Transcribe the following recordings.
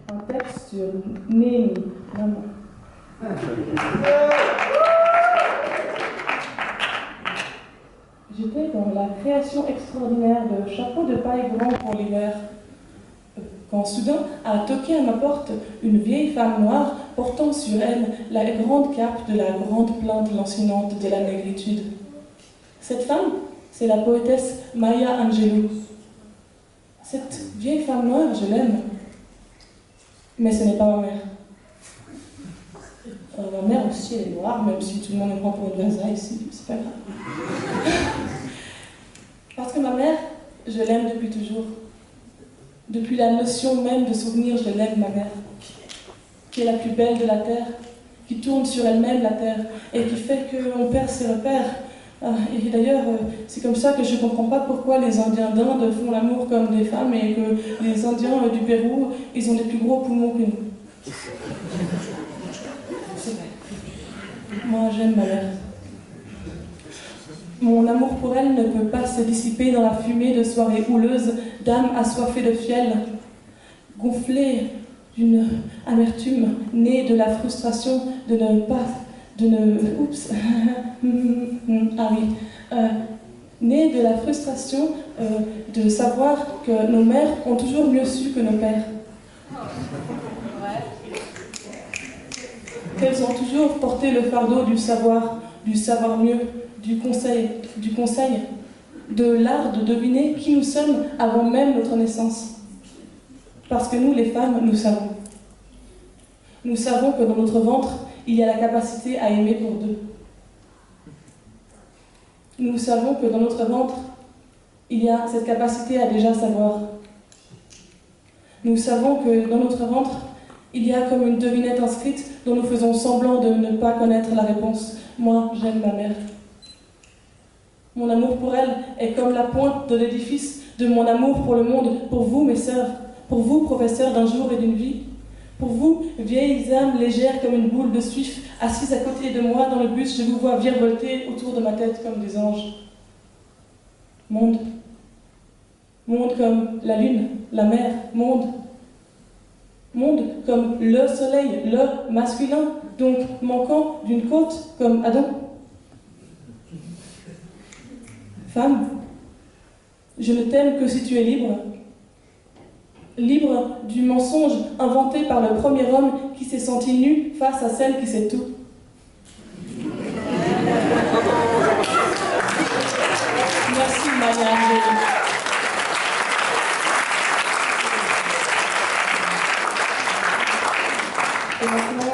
un texte sur Néhémie, maman. J'étais dans la création extraordinaire de chapeaux de paille grand pour l'hiver, quand soudain a toqué à ma porte une vieille femme noire portant sur elle la grande cape de la grande plainte lancinante de la négritude. Cette femme, c'est la poétesse Maya Angelou. Cette vieille femme noire, je l'aime, mais ce n'est pas ma mère. Ma mère aussi, elle est noire, même si tout le monde me prend pour une vaza ici, c'est pas grave. Parce que ma mère, je l'aime depuis toujours. Depuis la notion même de souvenir, je l'aime, ma mère, qui est la plus belle de la terre, qui tourne sur elle-même la terre, et qui fait qu'on perd ses repères. Et d'ailleurs, c'est comme ça que je ne comprends pas pourquoi les Indiens d'Inde font l'amour comme des femmes et que les Indiens du Pérou, ils ont des plus gros poumons que nous. C'est vrai. Moi, j'aime ma mère. Mon amour pour elle ne peut pas se dissiper dans la fumée de soirées houleuses d'âmes assoiffées de fiel, gonflées d'une amertume née de la frustration née de la frustration de savoir que nos mères ont toujours mieux su que nos pères. Qu'elles ont toujours porté le fardeau du savoir mieux, du conseil, de l'art de deviner qui nous sommes avant même notre naissance. Parce que nous, les femmes, nous savons. Nous savons que dans notre ventre, il y a la capacité à aimer pour deux. Nous savons que dans notre ventre, il y a cette capacité à déjà savoir. Nous savons que dans notre ventre, il y a comme une devinette inscrite dont nous faisons semblant de ne pas connaître la réponse. Moi, j'aime ma mère. Mon amour pour elle est comme la pointe de l'édifice de mon amour pour le monde, pour vous, mes sœurs, pour vous, professeurs d'un jour et d'une vie, pour vous, vieilles âmes légères comme une boule de suif, assises à côté de moi dans le bus, je vous vois virevolter autour de ma tête comme des anges. Monde. Monde comme la lune, la mer, monde. Monde comme le soleil, le masculin, donc manquant d'une côte comme Adam. Femme, je ne t'aime que si tu es libre. Libre du mensonge inventé par le premier homme qui s'est senti nu face à celle qui sait tout. Merci Maya Angelou. Et maintenant,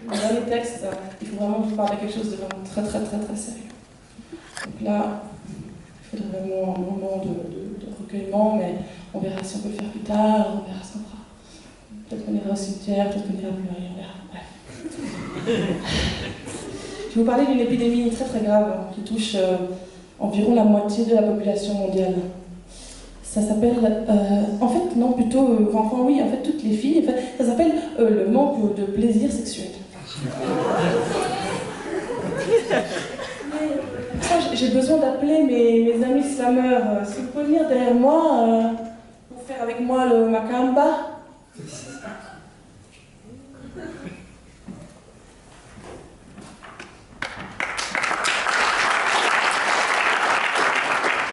le dernier texte, il faut vraiment vous parler de quelque chose de vraiment très sérieux. Donc là, il faudrait vraiment un moment de recueillement, mais on verra si on peut le faire plus tard, on verra ce qu'on fera. Peut-être qu'on ira au cimetière, peut-être qu'on ira plus rien, on verra. Bref. Je vais vous parler d'une épidémie très grave qui touche environ la moitié de la population mondiale. Ça s'appelle, en fait, non, plutôt, enfin oui, en fait, toutes les filles, en fait, ça s'appelle le manque de plaisir sexuel. J'ai besoin d'appeler mes amis slameurs. Si vous pouvez venir derrière moi pour faire avec moi le macamba.